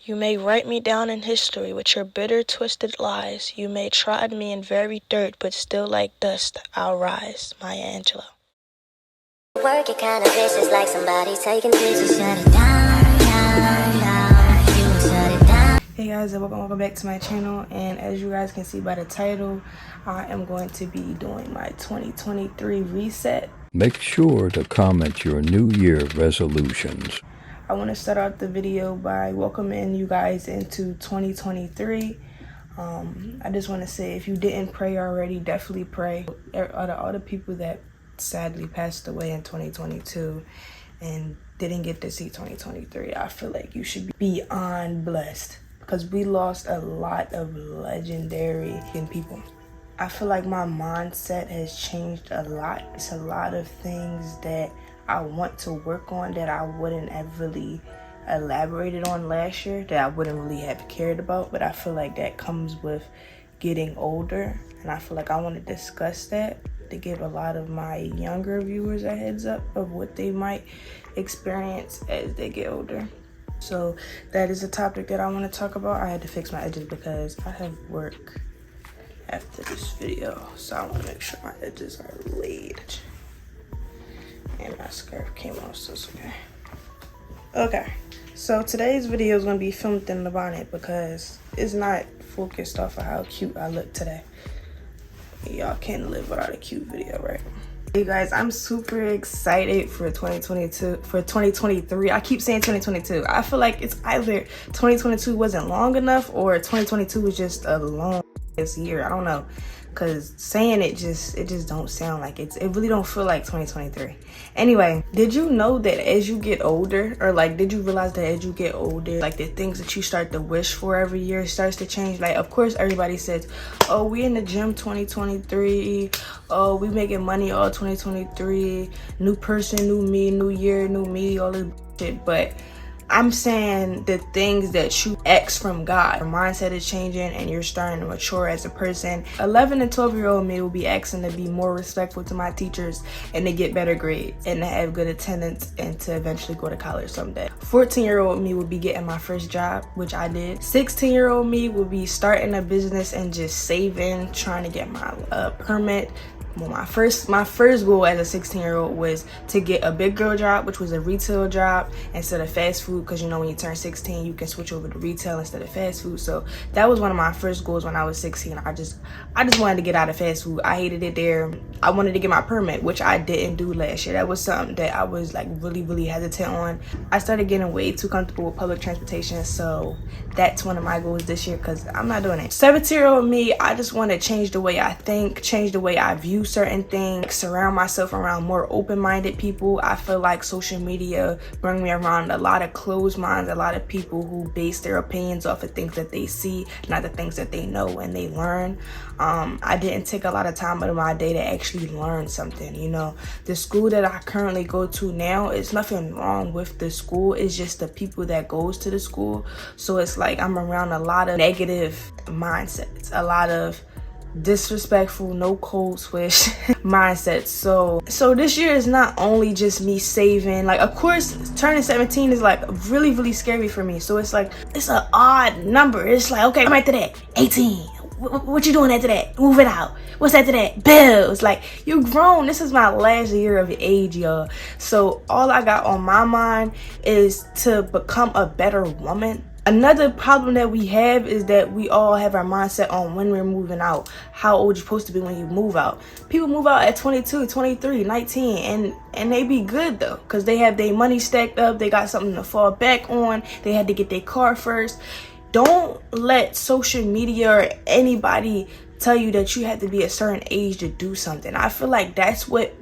You may write me down in history with your bitter, twisted lies. You may trod me in very dirt, but still like dust, I'll rise. Maya Angelou. Work it kind of vicious, like somebody taking pictures. Shut it down, shut it down. Hey guys, and welcome back to my channel. And as you guys can see by the title, I am going to be doing my 2023 reset. Make sure to comment your New Year resolutions. I want to start out the video by welcoming you guys into 2023. I just want to say, if you didn't pray already, definitely pray. All the people that sadly passed away in 2022 and didn't get to see 2023, I feel like you should be beyond blessed, because we lost a lot of legendary people. I feel like my mindset has changed a lot. It's a lot of things that I want to work on that I wouldn't have really elaborated on last year, that I wouldn't really have cared about, but I feel like that comes with getting older, and I feel like I want to discuss that to give a lot of my younger viewers a heads up of what they might experience as they get older. So that is a topic that I want to talk about. I had to fix my edges because I have work after this video, so I want to make sure my edges are laid. And my scarf came off, so it's okay. Okay, so today's video is going to be filmed in the bonnet because it's not focused off of how cute I look today. Y'all can't live without a cute video, right? Hey guys, I'm super excited for 2023. I keep saying 2022. I feel like it's either 2022 wasn't long enough or 2022 was just a long year. I don't know, because saying it just don't sound like it really don't feel like 2023. Anyway, did you know that as you get older, or like did you realize that as you get older, like the things that you start to wish for every year starts to change? Like, of course everybody says, oh, we in the gym 2023, oh, we making money all 2023, new person, new me, new year, new me, all this shit. But I'm saying the things that you X from God. Your mindset is changing and you're starting to mature as a person. 11 and 12-year-old me will be asking to be more respectful to my teachers and to get better grades and to have good attendance and to eventually go to college someday. 14-year-old me will be getting my first job, which I did. 16-year-old me will be starting a business and just saving, trying to get my permit. Well, my first goal as a 16-year-old was to get a big girl job, which was a retail job instead of fast food, because you know when you turn 16 you can switch over to retail instead of fast food. So that was one of my first goals when I was 16. I just wanted to get out of fast food. I hated it there. I wanted to get my permit, which I didn't do last year. That was something that I was like really hesitant on. I started getting way too comfortable with public transportation, so that's one of my goals this year, because I'm not doing it. 17-year-old me, I just want to change the way I think, change the way I view certain things, surround myself around more open-minded people. I feel like social media bring me around a lot of closed minds, a lot of people who base their opinions off of things that they see, not the things that they know and they learn. I didn't take a lot of time out of my day to actually learn something. You know, the school that I currently go to now, it's nothing wrong with the school, it's just the people that goes to the school. So it's like I'm around a lot of negative mindsets, a lot of disrespectful, no code switch mindsets. So this year is not only just me saving. Like, of course turning 17 is like really scary for me, so it's like it's an odd number. It's like, okay, I'm after that 18, what you doing after that? Move it out. What's after that? Bills. Like, you grown. This is my last year of age, y'all. So all I got on my mind is to become a better woman. Another problem that we have is that we all have our mindset on when we're moving out, how old you're supposed to be when you move out. People move out at 22, 23, 19, and they be good though, because they have their money stacked up, they got something to fall back on, they had to get their car first. Don't let social media or anybody tell you that you have to be a certain age to do something. I feel like that's what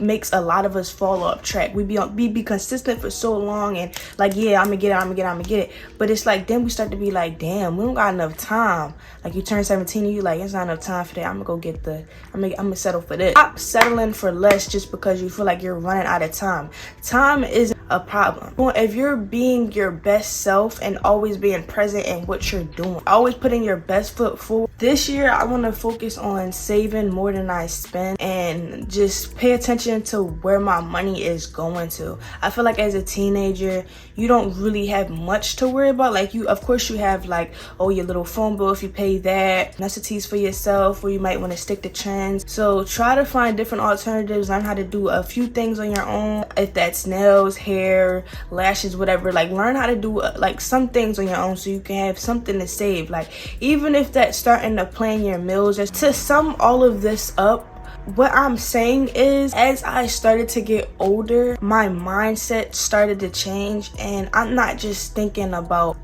makes a lot of us fall off track. We be consistent for so long and like, yeah, I'm gonna get it. But it's like, then we start to be like, damn, we don't got enough time. Like, you turn 17 and you like, it's not enough time for that. I'm gonna settle for this. Stop settling for less just because you feel like you're running out of time. Time is a problem. Well, if you're being your best self and always being present in what you're doing, always putting your best foot forward, this year I want to focus on saving more than I spend and just pay attention to where my money is going to. I feel like as a teenager, you don't really have much to worry about. Like, you, of course you have like, oh, your little phone bill if you pay that, necessities for yourself where you might want to stick to trends. So try to find different alternatives, learn how to do a few things on your own. If that's nails, hair, lashes, whatever, like learn how to do like some things on your own so you can have something to save. Like, even if that's starting to plan your meals. Just to sum all of this up, what I'm saying is, as I started to get older, my mindset started to change, and I'm not just thinking about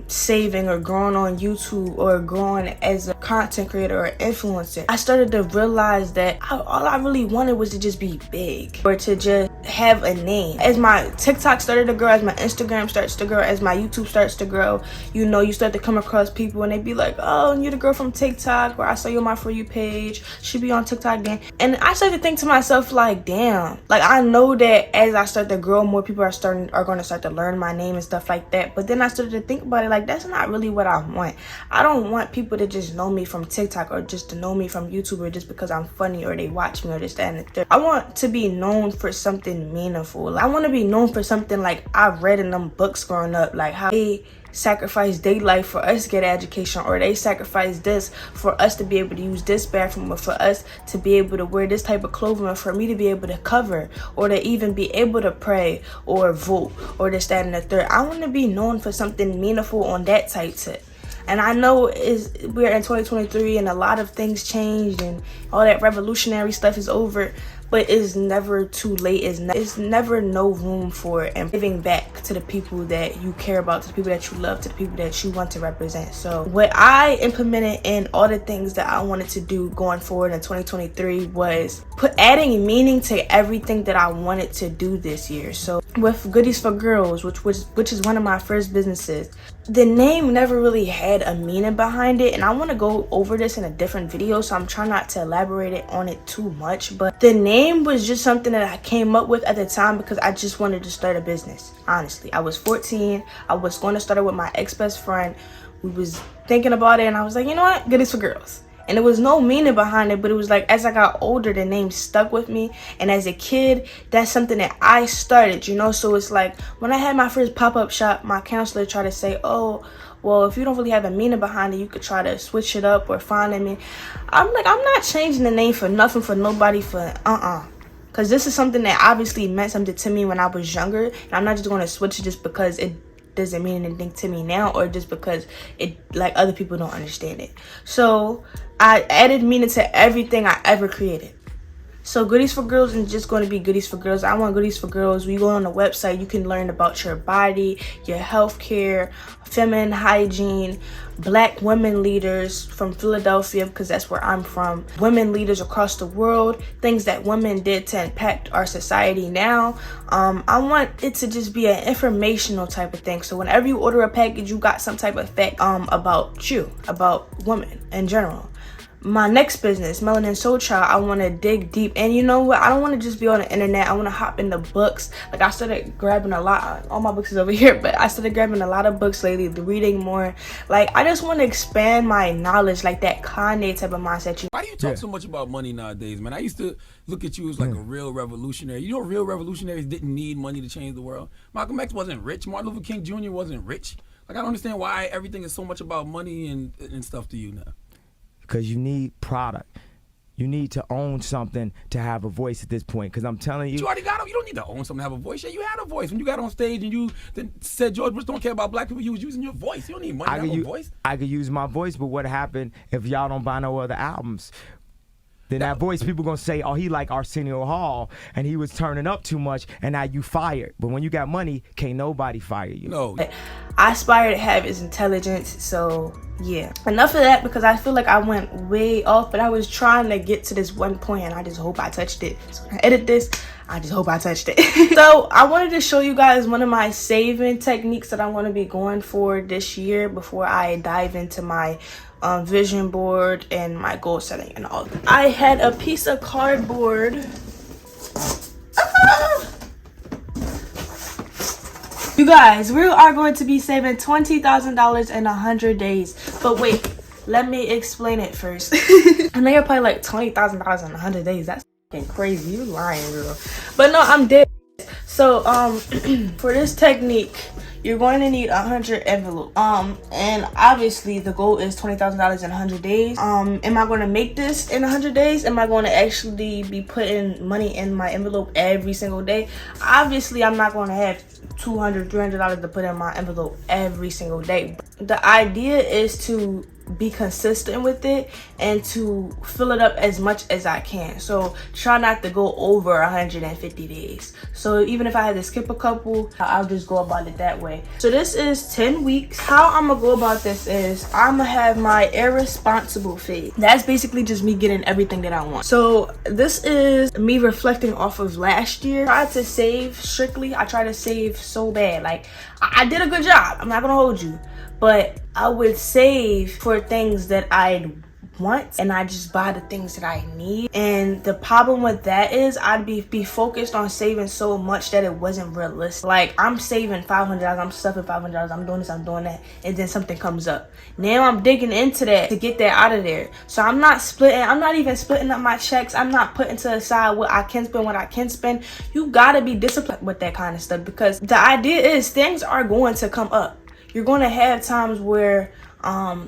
saving or growing on YouTube or growing as a content creator or influencer. I started to realize that all I really wanted was to just be big or to just have a name. As my TikTok started to grow, as my Instagram starts to grow, as my YouTube starts to grow, you know, you start to come across people and they be like, oh, you're the girl from TikTok, or I saw you on my For You page, she be on TikTok then. And I started to think to myself, like, damn, like, I know that as I start to grow, more people are going to start to learn my name and stuff like that. But then I started to think about it, like, that's not really what I want. I don't want people to just know me from TikTok or just to know me from YouTube or just because I'm funny or they watch me or this, that, and the third. I want to be known for something meaningful. I want to be known for something like I read in them books growing up, like how they sacrifice their life for us to get education, or they sacrifice this for us to be able to use this bathroom, or for us to be able to wear this type of clothing, or for me to be able to cover, or to even be able to pray or vote or this, that, and the third. I want to be known for something meaningful on that type tip. And I know we're in 2023 and a lot of things changed and all that revolutionary stuff is over, but it's never too late. It's never no room for giving back to the people that you care about, to the people that you love, to the people that you want to represent. So what I implemented in all the things that I wanted to do going forward in 2023 was adding meaning to everything that I wanted to do this year. So with Goodies for Girls, which is one of my first businesses, the name never really had a meaning behind it, and I want to go over this in a different video, so I'm trying not to elaborate on it too much. But the name was just something that I came up with at the time because I just wanted to start a business. Honestly, I was 14. I was going to start it with my ex-best friend. We was thinking about it, and I was like, you know what, Goodies for Girls. And there was no meaning behind it, but it was like, as I got older, the name stuck with me. And as a kid, that's something that I started, you know? So it's like, when I had my first pop-up shop, my counselor tried to say, oh, well, if you don't really have a meaning behind it, you could try to switch it up or find a meaning. I'm like, I'm not changing the name for nothing, for nobody, for because this is something that obviously meant something to me when I was younger. And I'm not just going to switch it just because it doesn't mean anything to me now, or just because it, like, other people don't understand it. So I added meaning to everything I ever created. So Goodies for Girls isn't just going to be Goodies for Girls. I want Goodies for Girls. When you go on the website, you can learn about your body, your health care, feminine hygiene, Black women leaders from Philadelphia, because that's where I'm from, women leaders across the world, things that women did to impact our society now. I want it to just be an informational type of thing. So whenever you order a package, you got some type of fact about you, about women in general. My next business, Melanin Soul Child, I want to dig deep. And you know what? I don't want to just be on the internet. I want to hop in the books. Like, I started grabbing a lot. All my books is over here, but I started grabbing a lot of books lately, reading more. Like, I just want to expand my knowledge, like that Kanye type of mindset. Why do you talk so much about money nowadays, man? I used to look at you as like a real revolutionary. You know, real revolutionaries didn't need money to change the world. Malcolm X wasn't rich. Martin Luther King Jr. wasn't rich. Like, I don't understand why everything is so much about money and stuff to you now. Because you need product. You need to own something to have a voice at this point. Because I'm telling you. You already got it. You don't need to own something to have a voice. Yeah, you had a voice. When you got on stage and you then said George Bush don't care about black people, you was using your voice. You don't need money to have a voice. I could use my voice, but what happened if y'all don't buy no other albums? Then that voice, people gonna say, oh, he like Arsenio Hall, and he was turning up too much, and now you fired. But when you got money, can't nobody fire you. No. I aspire to have his intelligence, so yeah. Enough of that, because I feel like I went way off, but I was trying to get to this one point, and I just hope I touched it. So when I edit this, I just hope I touched it. So I wanted to show you guys one of my saving techniques that I want to be going for this year before I dive into my vision board and my goal setting and all that. I had a piece of cardboard guys, we are going to be saving $20,000 in 100 days. But wait, let me explain it first. I know you're probably like $20,000 in 100 days. That's fucking crazy. You lying, girl. But no, I'm dead. So for this technique, you're going to need 100 envelopes. And obviously the goal is $20,000 in 100 days. Am I going to make this in 100 days? Am I going to actually be putting money in my envelope every single day? Obviously, I'm not going to have $200, $300 to put in my envelope every single day. The idea is to be consistent with it and to fill it up as much as I can. So try not to go over 150 days. So even if I had to skip a couple, I'll just go about it that way. So this is 10 weeks. How I'm gonna go about this is I'm gonna have my irresponsible phase. That's basically just me getting everything that I want. So this is me reflecting off of last year. I tried to save strictly. I tried to save so bad. Like I did a good job. I'm not gonna hold you. But I would save for things that I want and I just buy the things that I need. And the problem with that is I'd be focused on saving so much that it wasn't realistic. Like I'm saving $500, I'm stuffing $500, I'm doing this, I'm doing that, and then something comes up. Now I'm digging into that to get that out of there. So I'm not even splitting up my checks. I'm not putting to the side what I can spend, what I can spend. You gotta be disciplined with that kind of stuff, because the idea is things are going to come up. You're going to have times where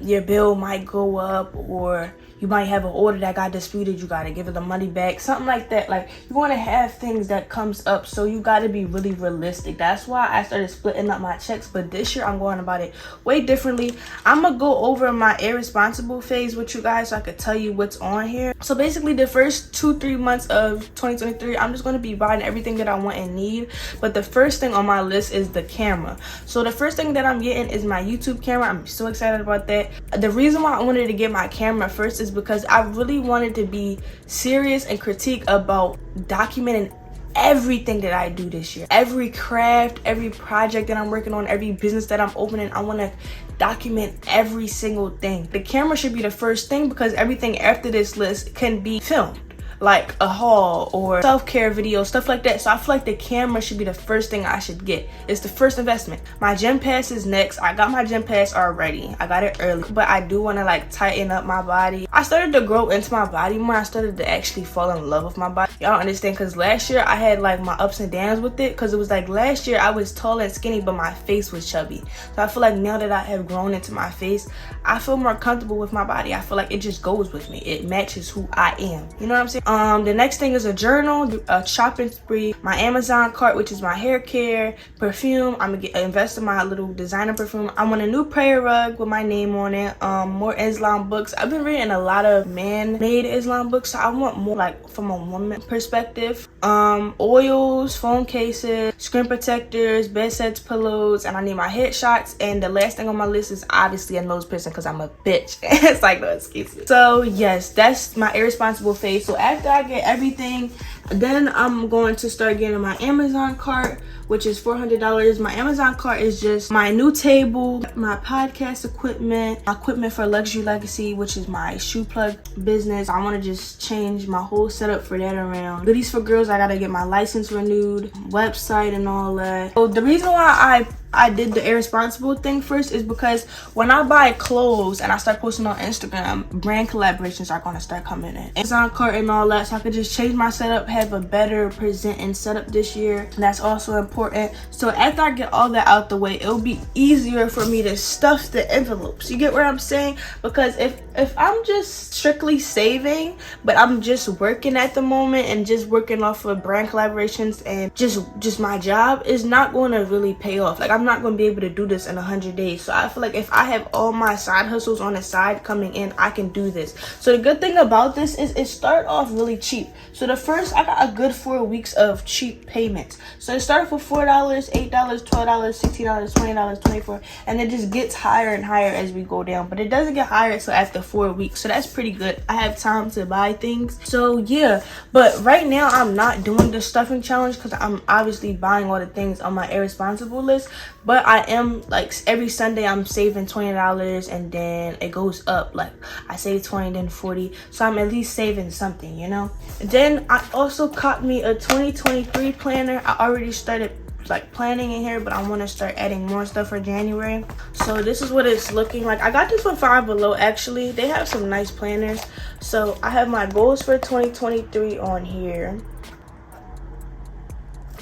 your bill might go up, or you might have an order that got disputed. You got to give it the money back, something like that. Like you're going to have things that comes up, so you got to be really realistic. That's why I started splitting up my checks. But this year I'm going about it way differently. I'm gonna go over my irresponsible phase with you guys so I could tell you what's on here. So basically the first 2-3 months of 2023, I'm just going to be buying everything that I want and need. But the first thing on my list is the camera. So the first thing that I'm getting is my YouTube camera. I'm so excited about that. The reason why I wanted to get my camera first is because I really wanted to be serious and critique about documenting everything that I do this year. Every craft, every project that I'm working on, every business that I'm opening, I want to document every single thing. The camera should be the first thing, because everything after this list can be filmed, like a haul or self-care video, stuff like that. So I feel like the camera should be the first thing I should get. It's the first investment. My gym pass is next. I got my gym pass already. I got it early, but I do want to like tighten up my body. I started to grow into my body more. I started to actually fall in love with my body. Y'all don't understand, because last year I had like my ups and downs with it, because it was like last year I was tall and skinny, but my face was chubby. So I feel like now that I have grown into my face, I feel more comfortable with my body. I feel like it just goes with me. It matches who I am. You know what I'm saying? The next thing is a journal, a shopping spree, my Amazon cart, which is my hair care, perfume. I'm gonna invest in my little designer perfume. I want a new prayer rug with my name on it. More Islam books. I've been reading a lot of man-made Islam books, so I want more like from a woman perspective. Oils, phone cases, screen protectors, bed sets, pillows, and I need my headshots. And the last thing on my list is obviously a nose piercing, because I'm a bitch. It's like no excuses. So yes, that's my irresponsible phase. So after I get everything, then I'm going to start getting my Amazon cart, which is $400. My Amazon cart is just my new table, my podcast equipment, my equipment for Luxury Legacy, which is my shoe plug business. I want to just change my whole setup for that around. Goodies for girls, I gotta get my license renewed, website and all that. So the reason why I did the irresponsible thing first is because when I buy clothes and I start posting on Instagram, brand collaborations are gonna start coming in. Amazon cart and all that, so I could just change my setup, have a better presenting setup this year. And that's also important. So after I get all that out the way, it'll be easier for me to stuff the envelopes. You get what I'm saying? Because if I'm just strictly saving, but I'm just working at the moment and just working off of brand collaborations and just my job, is not going to really pay off. Like I'm not going to be able to do this in 100 days. So I feel like if I have all my side hustles on the side coming in, I can do this. So the good thing about this is it start off really cheap. So the first, I got a good 4 weeks of cheap payments. So it started for $4, $8, $12, $16, $20, $24, and it just gets higher and higher as we go down. But it doesn't get higher until after 4 weeks. So that's pretty good. I have time to buy things. So yeah, but right now I'm not doing the stuffing challenge because I'm obviously buying all the things on my irresponsible list. But I am, like, every Sunday I'm saving $20, and then it goes up. Like I save 20, then 40. So I'm at least saving something, you know. And then I also caught me a 2023 planner. I already started like planning in here, but I want to start adding more stuff for January. So this is what it's looking like. I got this from Five Below actually. They have some nice planners. So I have my goals for 2023 on here.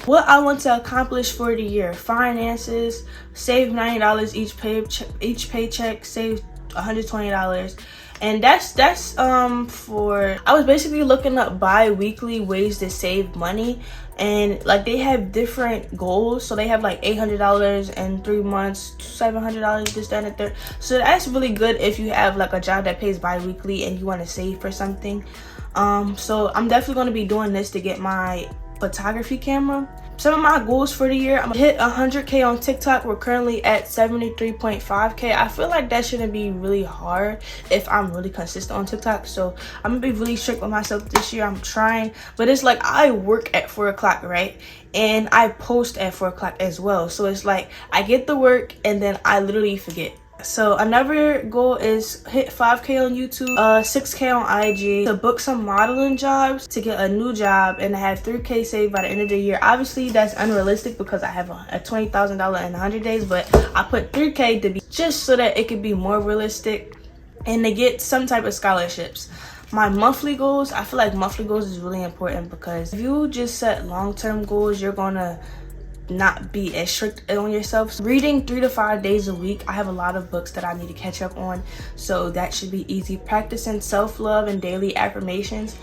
What I want to accomplish for the year: finances, save $90 each paycheck, save $120. And that's for, I was basically looking up bi-weekly ways to save money, and like they have different goals. So they have like $800 in 3 months, $700, this, that, and the third. So that's really good if you have like a job that pays bi-weekly and you want to save for something. So I'm definitely going to be doing this to get my photography camera. Some of my goals for the year: I'm gonna hit 100K on TikTok. We're currently at 73.5K. I feel like that shouldn't be really hard if I'm really consistent on TikTok. So I'm gonna be really strict with myself this year. I'm trying, but it's like I work at 4 o'clock, right? And I post at 4 o'clock as well. So it's like I get the work and then I literally forget. So another goal is hit 5K on YouTube, 6K on IG, to book some modeling jobs, to get a new job, and to have 3K saved by the end of the year. Obviously that's unrealistic because I have a $20,000 in 100 days, but I put 3K to be just so that it could be more realistic and to get some type of scholarships. My monthly goals, I feel like monthly goals is really important because if you just set long-term goals, you're gonna not be as strict on yourself. Reading 3 to 5 days a week. I have a lot of books that I need to catch up on, so that should be easy. Practicing self-love and daily affirmations.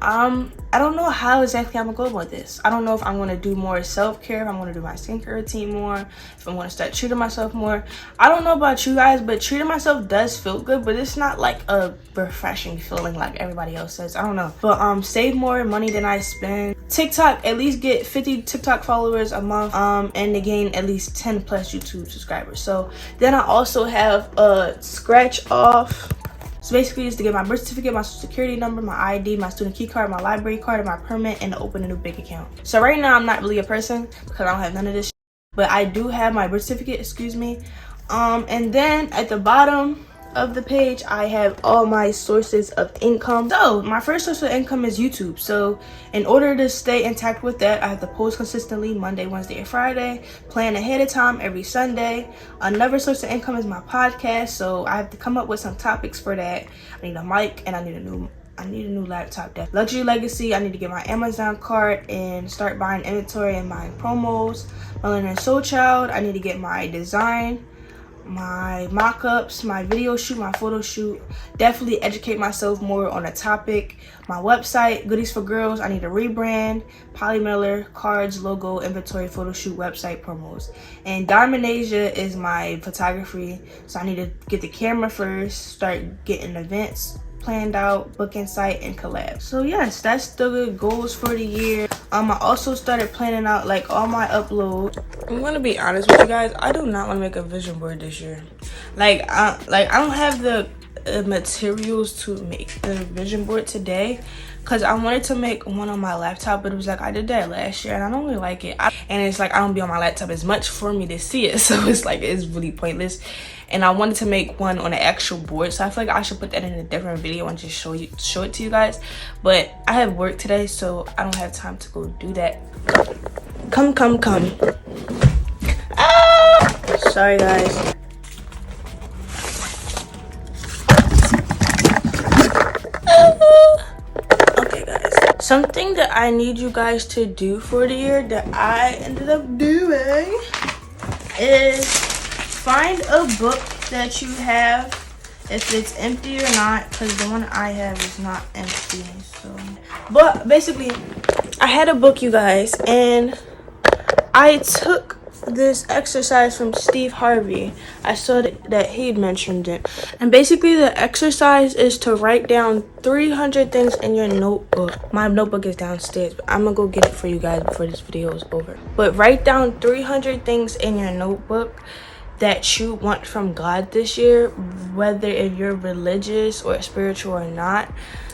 I don't know how exactly I'm gonna go with this. I don't know if I'm gonna do more self-care, if I'm gonna do my skincare routine more, if I'm gonna start treating myself more. I don't know about you guys, but treating myself does feel good, but it's not like a refreshing feeling like everybody else says. I don't know. But save more money than I spend. TikTok, at least get 50 TikTok followers a month, and to gain at least 10 plus YouTube subscribers. So then I also have a scratch off. So basically it's to get my birth certificate, my social security number, my ID, my student key card, my library card, and my permit, and to open a new bank account. So right now I'm not really a person because I don't have none of this shit, but I do have my birth certificate, excuse me. And then at the bottom of the page I have all my sources of income. So my first source of income is YouTube. So in order to stay intact with that, I have to post consistently Monday, Wednesday, and Friday, plan ahead of time every Sunday. Another source of income is my podcast, so I have to come up with some topics for that. I need a mic and I need a new laptop. Luxury Legacy, I need to get my Amazon cart and start buying inventory and buying promos. Melanin and Soul Child, I need to get my design, my mock-ups, my video shoot, my photo shoot. Definitely educate myself more on a topic. My website, Goodies for Girls, I need to rebrand. Polly Miller, cards, logo, inventory, photo shoot, website, promos. And Diamond Asia is my photography, so I need to get the camera first, start getting events planned out, booking site, and collab. So yes, that's the goals for the year. I also started planning out like all my uploads. I'm gonna be honest with you guys, I do not want to make a vision board this year. Like I don't have the materials to make the vision board today, because I wanted to make one on my laptop, but it was like I did that last year and I don't really like it. And it's like I don't be on my laptop as much for me to see it, so it's like it's really pointless. And I wanted to make one on an actual board, so I feel like I should put that in a different video and just show it to you guys. But I have work today, so I don't have time to go do that. Come. Ah! Sorry guys. Okay guys, something that I need you guys to do for the year that I ended up doing is find a book that you have, if it's empty or not, because the one I have is not empty. So, but basically I had a book, you guys, and I took this exercise from Steve Harvey. I saw that he'd mentioned it, and basically the exercise is to write down 300 things in your notebook. My notebook is downstairs, but I'm gonna go get it for you guys before this video is over. But write down 300 things in your notebook that you want from God this year, whether if you're religious or spiritual or not.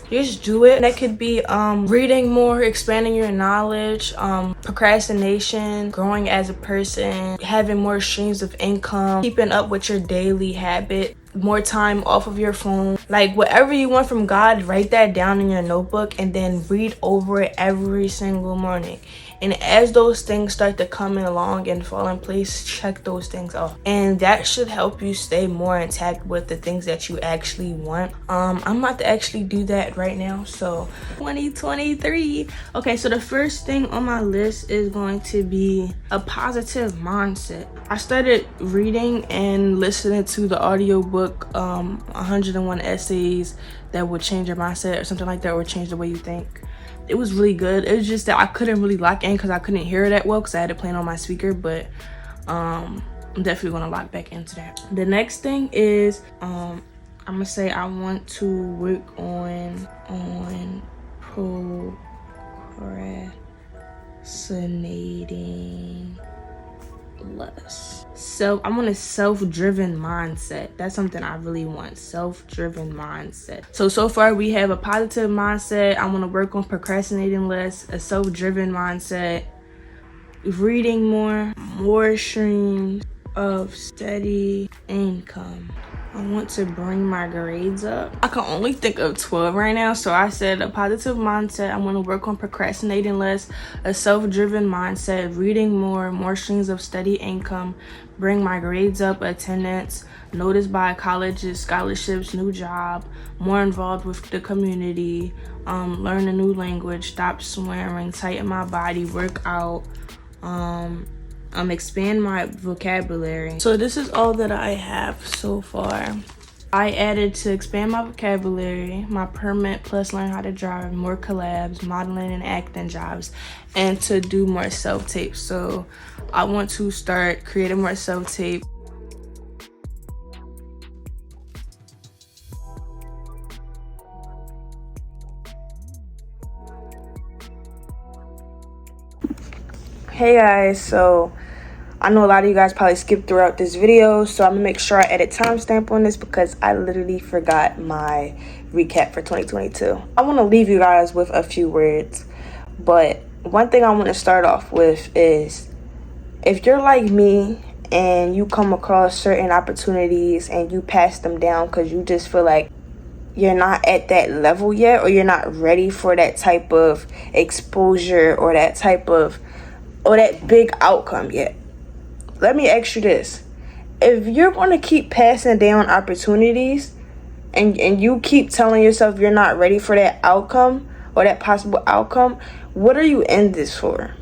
Just do it. And that could be reading more, expanding your knowledge, procrastination, growing as a person, having more streams of income, keeping up with your daily habit, more time off of your phone. Like whatever you want from God, write that down in your notebook and then read over it every single morning. And as those things start to come in along and fall in place, check those things off. And that should help you stay more intact with the things that you actually want. I'm about to actually do that right now. So 2023. Okay, so the first thing on my list is going to be a positive mindset. I started reading and listening to the audiobook 101 Essays That Would Change Your Mindset, or something like that, or change the way you think. It was really good. It was just that I couldn't really lock in because I couldn't hear it that well because I had it playing on my speaker, but I'm definitely gonna lock back into that. The next thing is I'm gonna say I want to work on procrastinating less. So I want a self-driven mindset. That's something I really want. Self-driven mindset. So far we have a positive mindset. I want to work on procrastinating less, a self-driven mindset, reading more streams of steady income. I want to bring my grades up. I can only think of 12 right now, so I said a positive mindset. I want to work on procrastinating less, a self-driven mindset, reading more streams of steady income, bring my grades up, attendance, noticed by colleges, scholarships, new job, more involved with the community, learn a new language, stop swearing, tighten my body, work out, expand my vocabulary. So this is all that I have so far. I added to expand my vocabulary, my permit plus learn how to drive, more collabs, modeling and acting jobs, and to do more self-tape. So I want to start creating more self-tape. Hey guys, so I know a lot of you guys probably skipped throughout this video, so I'm gonna make sure I edit timestamp on this because I literally forgot my recap for 2022. I want to leave you guys with a few words, but one thing I want to start off with is, if you're like me and you come across certain opportunities and you pass them down because you just feel like you're not at that level yet, or you're not ready for that type of exposure or that big outcome yet, let me ask you this. If you're going to keep passing down opportunities and you keep telling yourself you're not ready for that outcome or that possible outcome, what are you in this for?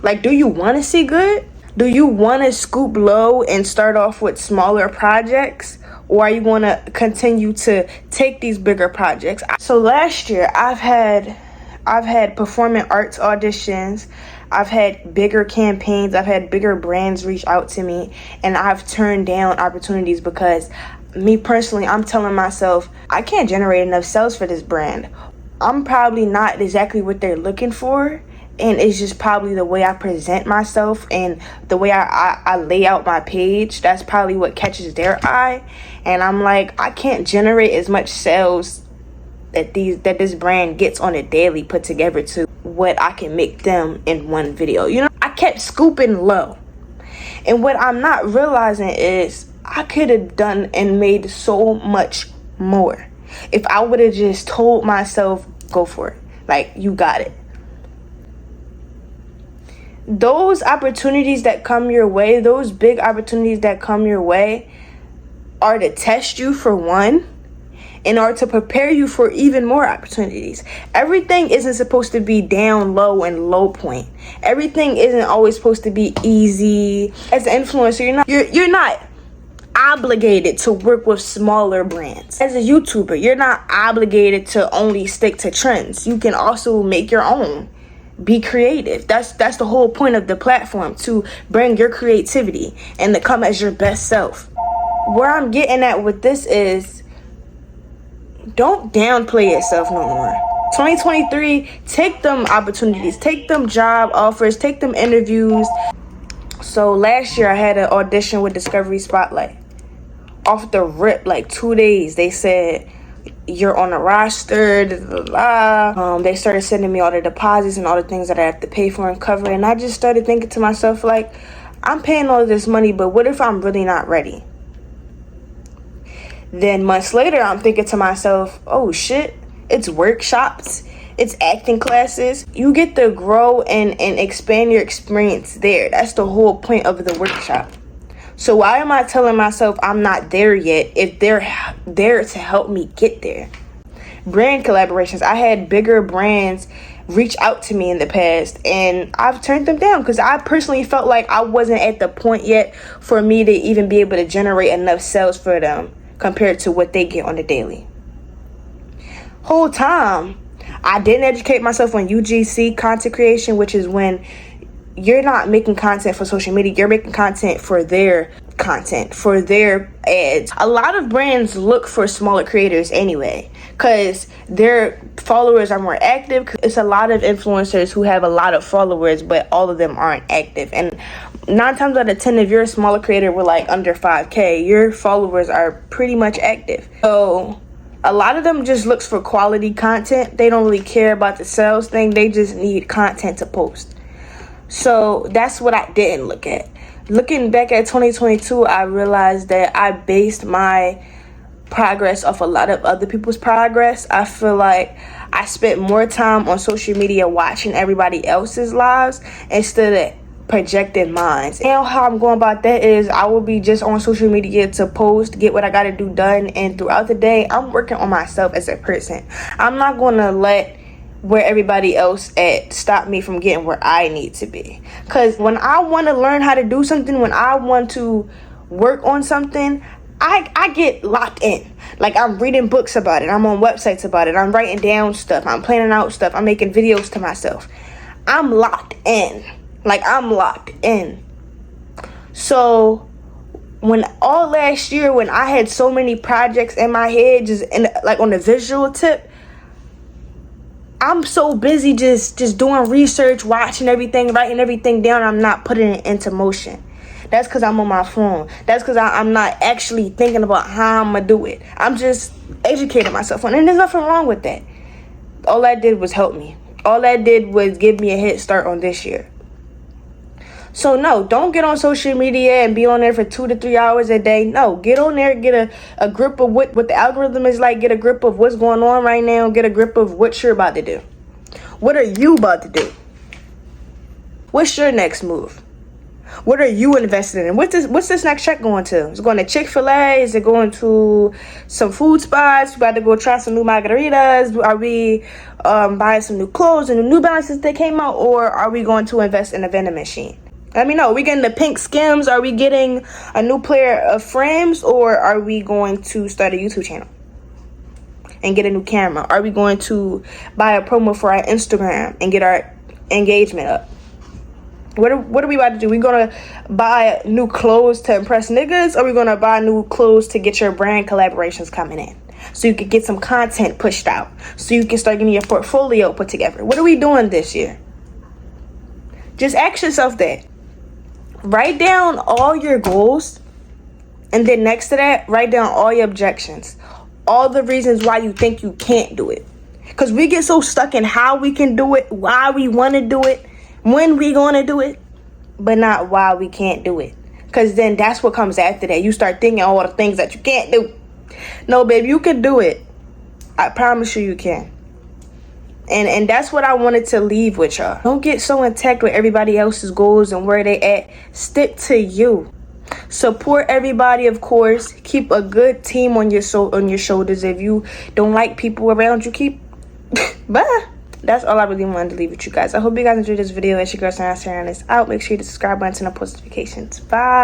Like, do you want to see good? Do you want to scoop low and start off with smaller projects? Or are you going to continue to take these bigger projects? So last year, I've had performing arts auditions. I've had bigger campaigns. I've had bigger brands reach out to me, and I've turned down opportunities because me personally, I'm telling myself, I can't generate enough sales for this brand. I'm probably not exactly what they're looking for, and it's just probably the way I present myself and the way I lay out my page. That's probably what catches their eye, and I'm like, I can't generate as much sales that this brand gets on a daily put together to what I can make them in one video. You know, I kept scooping low. And what I'm not realizing is I could have done and made so much more if I would have just told myself, go for it. Like, you got it. Those opportunities that come your way, those big opportunities that come your way, are to test you for one, in order to prepare you for even more opportunities. Everything isn't supposed to be down low and low point. Everything isn't always supposed to be easy. As an influencer, you're not obligated to work with smaller brands. As a YouTuber, you're not obligated to only stick to trends. You can also make your own. Be creative. That's the whole point of the platform, to bring your creativity and to come as your best self. Where I'm getting at with this is, don't downplay yourself no more. 2023, take them opportunities, take them job offers, take them interviews. So last year I had an audition with Discovery Spotlight. Off the rip, like 2 days, they said, you're on the roster, they started sending me all the deposits and all the things that I have to pay for and cover. And I just started thinking to myself, like, I'm paying all this money, but what if I'm really not ready? Then months later, I'm thinking to myself, oh shit, it's workshops, it's acting classes. You get to grow and expand your experience there. That's the whole point of the workshop. So why am I telling myself I'm not there yet if they're there to help me get there? Brand collaborations. I had bigger brands reach out to me in the past and I've turned them down because I personally felt like I wasn't at the point yet for me to even be able to generate enough sales for them compared to what they get on the daily. Whole time, I didn't educate myself on UGC, content creation, which is when you're not making content for social media, you're making content for their content, for their ads. A lot of brands look for smaller creators anyway because their followers are more active. It's a lot of influencers who have a lot of followers, but all of them aren't active. And 9 times out of 10, if you're a smaller creator with like under 5K, your followers are pretty much active. So a lot of them just looks for quality content. They don't really care about the sales thing. They just need content to post. So that's what I didn't look at. Looking back at 2022, I realized that I based my progress off a lot of other people's progress. I feel like I spent more time on social media watching everybody else's lives instead of projecting mine. Now how I'm going about that is I will be just on social media to post, get what I got to do done, and throughout the day, I'm working on myself as a person. I'm not going to let where everybody else at stop me from getting where I need to be. Because when I want to learn how to do something, when I want to work on something, I get locked in. Like I'm reading books about it. I'm on websites about it. I'm writing down stuff. I'm planning out stuff. I'm making videos to myself. I'm locked in. Like I'm locked in. So when all last year, when I had so many projects in my head, just in, like on the visual tip, I'm so busy just doing research, watching everything, writing everything down. I'm not putting it into motion. That's because I'm on my phone. That's because I'm not actually thinking about how I'm going to do it. I'm just educating myself on it. And there's nothing wrong with that. All that did was help me. All that did was give me a head start on this year. So no, don't get on social media and be on there for 2 to 3 hours a day. No, get on there, get a grip of what the algorithm is like, get a grip of what's going on right now, get a grip of what you're about to do. What are you about to do? What's your next move? What are you invested in? What's this next check going to? Is it going to Chick-fil-A? Is it going to some food spots? We about to go try some new margaritas? Are we buying some new clothes and the New Balances that came out? Or are we going to invest in a vending machine? Let me know. Are we getting the pink Skims? Are we getting a new pair of frames? Or are we going to start a YouTube channel and get a new camera? Are we going to buy a promo for our Instagram and get our engagement up? What are we about to do? We gonna buy new clothes to impress niggas, or we gonna buy new clothes to get your brand collaborations coming in, so you can get some content pushed out, so you can start getting your portfolio put together? What are we doing this year? Just ask yourself that. Write down all your goals, and then next to that, write down all your objections, all the reasons why you think you can't do it. Because we get so stuck in how we can do it, why we want to do it, when we gonna do it, but not why we can't do it. Because then that's what comes after that. You start thinking all the things that you can't do. No, babe, you can do it. I promise you can. And that's what I wanted to leave with y'all. Don't get so intact with everybody else's goals and where they at. Stick to you. Support everybody, of course. Keep a good team on your shoulders. If you don't like people around you, keep bye. That's all I really wanted to leave with you guys. I hope you guys enjoyed this video. It's your girl, Sarah, and it's out. Make sure you hit the subscribe button and turn on post notifications. Bye.